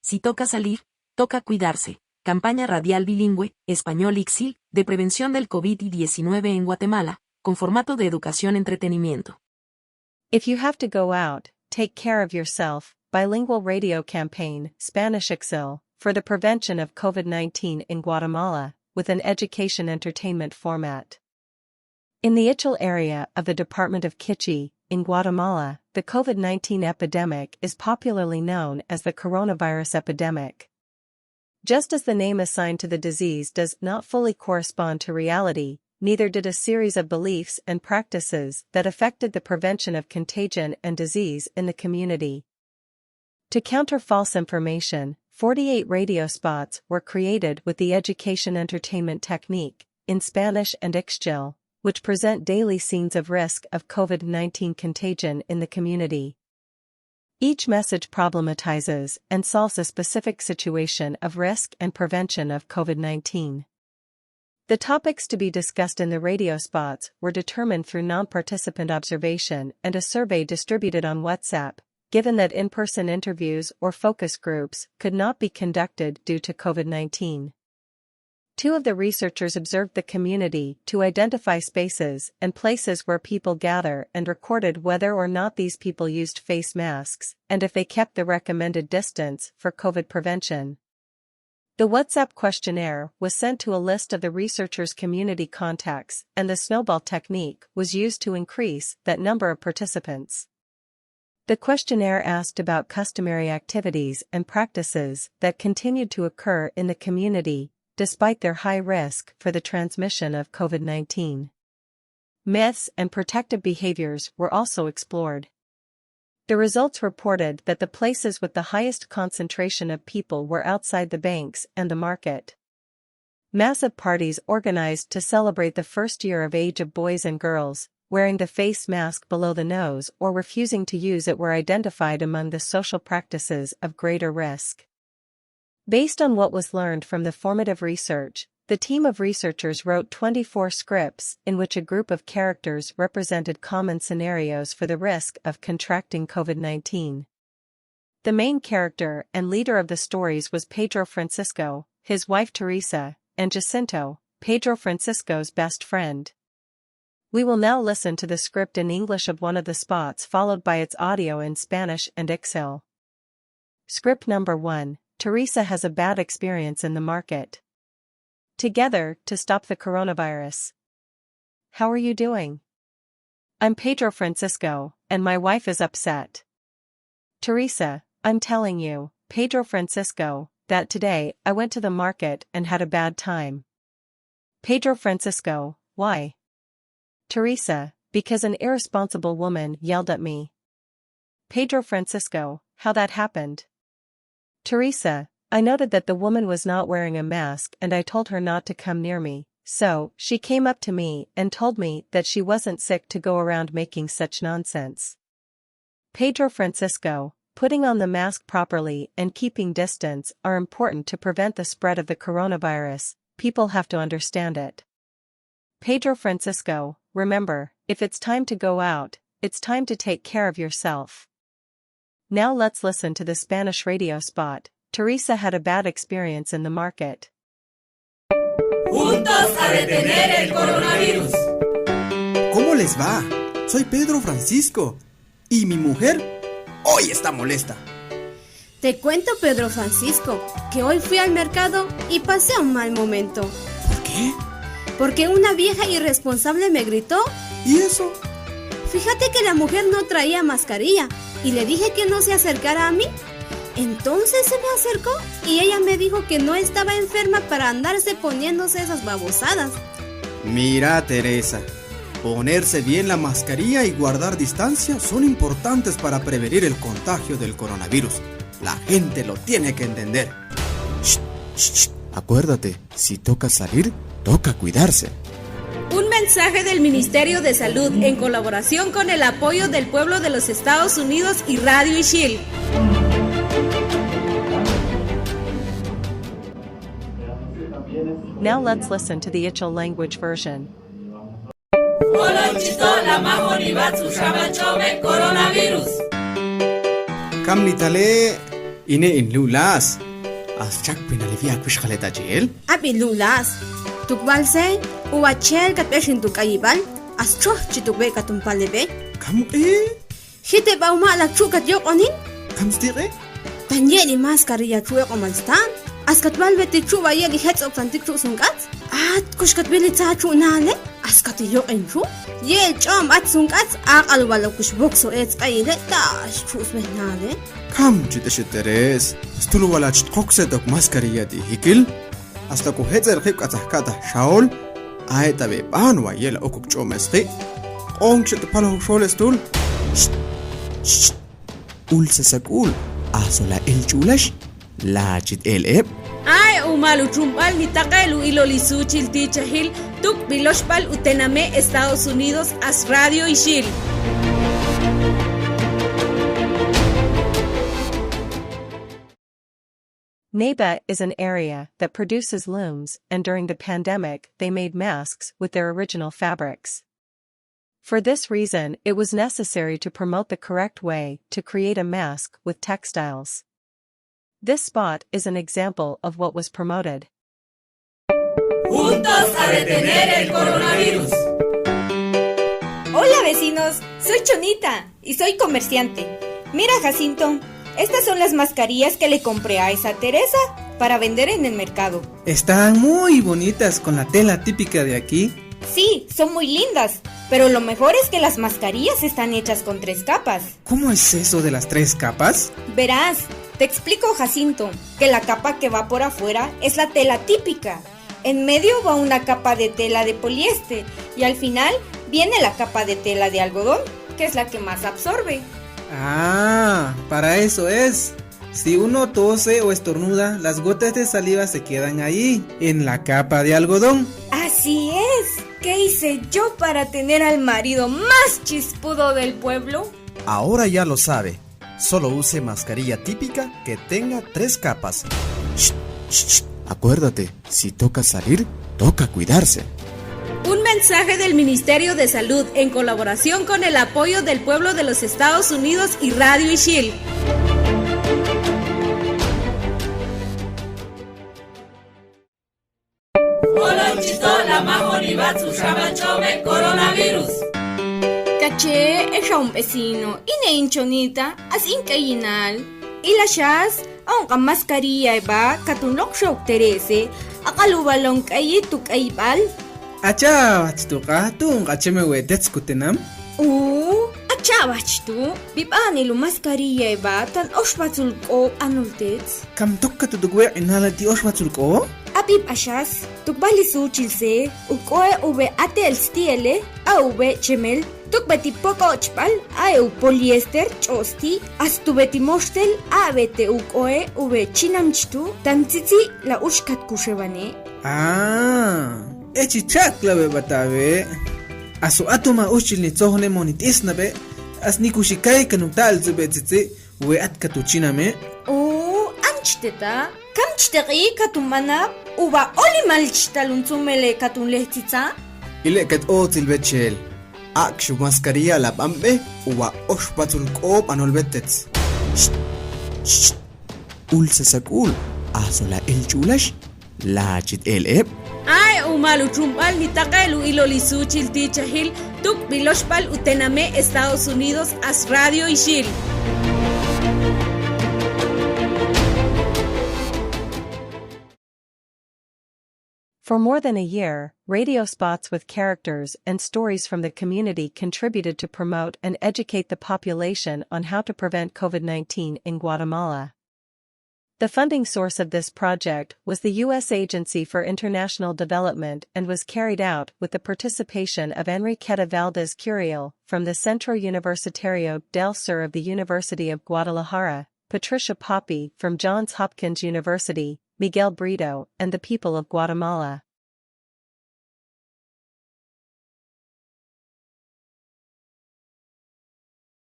Si toca salir, toca cuidarse. Campaña radial bilingüe, español ICSIL, de prevención del COVID-19 en Guatemala, con formato de educación-entretenimiento. If you have to go out, take care of yourself. Bilingual radio campaign, Spanish ICSIL, for the prevention of COVID-19 in Guatemala, with an education-entertainment format. In the Ichil area of the Department of Quiché, in Guatemala, the COVID-19 epidemic is popularly known as the coronavirus epidemic. Just as the name assigned to the disease does not fully correspond to reality, neither did a series of beliefs and practices that affected the prevention of contagion and disease in the community. To counter false information, 48 radio spots were created with the education-entertainment technique, in Spanish and ICSIL, which present daily scenes of risk of COVID-19 contagion in the community. Each message problematizes and solves a specific situation of risk and prevention of COVID-19. The topics to be discussed in the radio spots were determined through non-participant observation and a survey distributed on WhatsApp, given that in-person interviews or focus groups could not be conducted due to COVID-19. Two of the researchers observed the community to identify spaces and places where people gather and recorded whether or not these people used face masks and if they kept the recommended distance for COVID prevention. The WhatsApp questionnaire was sent to a list of the researchers' community contacts, and the snowball technique was used to increase that number of participants. The questionnaire asked about customary activities and practices that continued to occur in the community, despite their high risk for the transmission of COVID-19. Myths and protective behaviors were also explored. The results reported that the places with the highest concentration of people were outside the banks and the market. Massive parties organized to celebrate the first year of age of boys and girls, wearing the face mask below the nose or refusing to use it were identified among the social practices of greater risk. Based on what was learned from the formative research, the team of researchers wrote 24 scripts in which a group of characters represented common scenarios for the risk of contracting COVID-19. The main character and leader of the stories was Pedro Francisco, his wife Teresa, and Jacinto, Pedro Francisco's best friend. We will now listen to the script in English of one of the spots followed by its audio in Spanish and ICSIL. Script number 1. Teresa has a bad experience in the market. Together, to stop the coronavirus. How are you doing? I'm Pedro Francisco, and my wife is upset. Teresa, I'm telling you, Pedro Francisco, that today I went to the market and had a bad time. Pedro Francisco, why? Teresa, because an irresponsible woman yelled at me. Pedro Francisco, how that happened? Teresa, I noted that the woman was not wearing a mask and I told her not to come near me, so she came up to me and told me that she wasn't sick to go around making such nonsense. Pedro Francisco, putting on the mask properly and keeping distance are important to prevent the spread of the coronavirus. People have to understand it. Pedro Francisco, remember, if it's time to go out, it's time to take care of yourself. Now let's listen to the Spanish radio spot. Teresa had a bad experience in the market. Juntos a detener el coronavirus. ¿Cómo les va? Soy Pedro Francisco. ¿Y mi mujer? Hoy está molesta. Te cuento, Pedro Francisco, que hoy fui al mercado y pasé un mal momento. ¿Por qué? Porque una vieja irresponsable me gritó. ¿Y eso? Fíjate que la mujer no traía mascarilla y le dije que no se acercara a mí. Entonces se me acercó y ella me dijo que no estaba enferma para andarse poniéndose esas babosadas. Mira, Teresa, ponerse bien la mascarilla y guardar distancia son importantes para prevenir el contagio del coronavirus. La gente lo tiene que entender. Shh, shh, shh. Acuérdate, si toca salir, toca cuidarse. Un mensaje del Ministerio de Salud en colaboración con el apoyo del pueblo de los Estados Unidos y Radio ICSIL. Now let's listen to the ICSIL language version. Kamnitale, Ine in lulas. Aschak pinalivia kushkaleta jel. Abi lulas. Tukbalse, uachel katbeshin tukayibal. Astro chitukbe katumpalebe. Kam Hite bauma la chukat yok onin. Kam stire? Tanyeli mascarilla chuek omalstan. Askatbal beti chuba yeli hets of tantik chu sungat. At kushkatbili ta chu nale. Askati yok en chu. Yel chom at sungat. Aqal wala kushbokso ets ayile tash chus mehnale. Kam chitesheteres. Stulu wala chtkoksetok mascarilla di hikil. Hasta ku hetzer khip katzahkata shaol. Aetabe banwa yela okuk chomesqi. Qonchit palo sholestul. Ulsa sakul. Asola el chulash. Lachit el eb. Ay umalu chumpal ni taqelu ilolisuchil tichahil tuk biloshpal utename Estados Unidos as radio ishil. Neba is an area that produces looms, and during the pandemic they made masks with their original fabrics. For this reason, it was necessary to promote the correct way to create a mask with textiles. This spot is an example of what was promoted. Juntos a detener el coronavirus. Hola vecinos, soy Chonita y soy comerciante. Mira Jacinto, estas son las mascarillas que le compré a esa Teresa para vender en el mercado. Están muy bonitas con la tela típica de aquí. Sí, son muy lindas, pero lo mejor es que las mascarillas están hechas con 3 capas. ¿Cómo es eso de las 3 capas? Verás, te explico Jacinto, que la capa que va por afuera es la tela típica. En medio va una capa de tela de poliéster y al final viene la capa de tela de algodón, que es la que más absorbe. Ah, para eso es. Si uno tose o estornuda, las gotas de saliva se quedan ahí, en la capa de algodón. Así es. ¿Qué hice yo para tener al marido más chispudo del pueblo? Ahora ya lo sabe. Solo use mascarilla típica que tenga 3 capas. Acuérdate, si toca salir, toca cuidarse. Un mensaje del Ministerio de Salud en colaboración con el apoyo del pueblo de los Estados Unidos y Radio Ishil. La majonibatsu shamanchome coronavirus. Caché, echa un vecino, ine hinchonita, as incayinal. Y la chas, aunque mascarilla va, katunlok shok terese, akalubalong kayituk aybal. Acha, achtuka, tung acheme wetets kutenam. Achabachtu, bibani lu mascarilla va, tan oshpatulko anultets. Kam tokka tudugwe inhalati oshwatsulko? Abib ashas, tukbali suchilse, ukoe ube atel stiele, a ube chemel, tukbeti poco ochpal, a eu poliéster chosti, astubeti mostel, a bete ukoe ube chinamchtu, tantiti la ushkat kushevane. Ah, echi chakla be batabe. Aso atoma ushil ni tsohne monitisna be, as nikushikai kanutal zubetzi, we atkatuchiname. Anchteta, kamchteri katumana, uba oli malchtalunzumele katunlehtitza. Ile ket otil bechel. Akshu mascarilla la bambe, uwa oshpatul koop anolbetets. Ulsa sakul, asola el chulash, lachit el eb. Ay umalu chumpal ni taqelu ilolisuchil tichahil, tuk biloshpal utename Estados Unidos as Radio Ishil. For more than a year, radio spots with characters and stories from the community contributed to promote and educate the population on how to prevent COVID-19 in Guatemala. The funding source of this project was the U.S. Agency for International Development and was carried out with the participation of Enriqueta Valdez Curiel from the Centro Universitario del Sur of the University of Guadalajara, Patricia Poppy from Johns Hopkins University, Miguel Brito, and the people of Guatemala.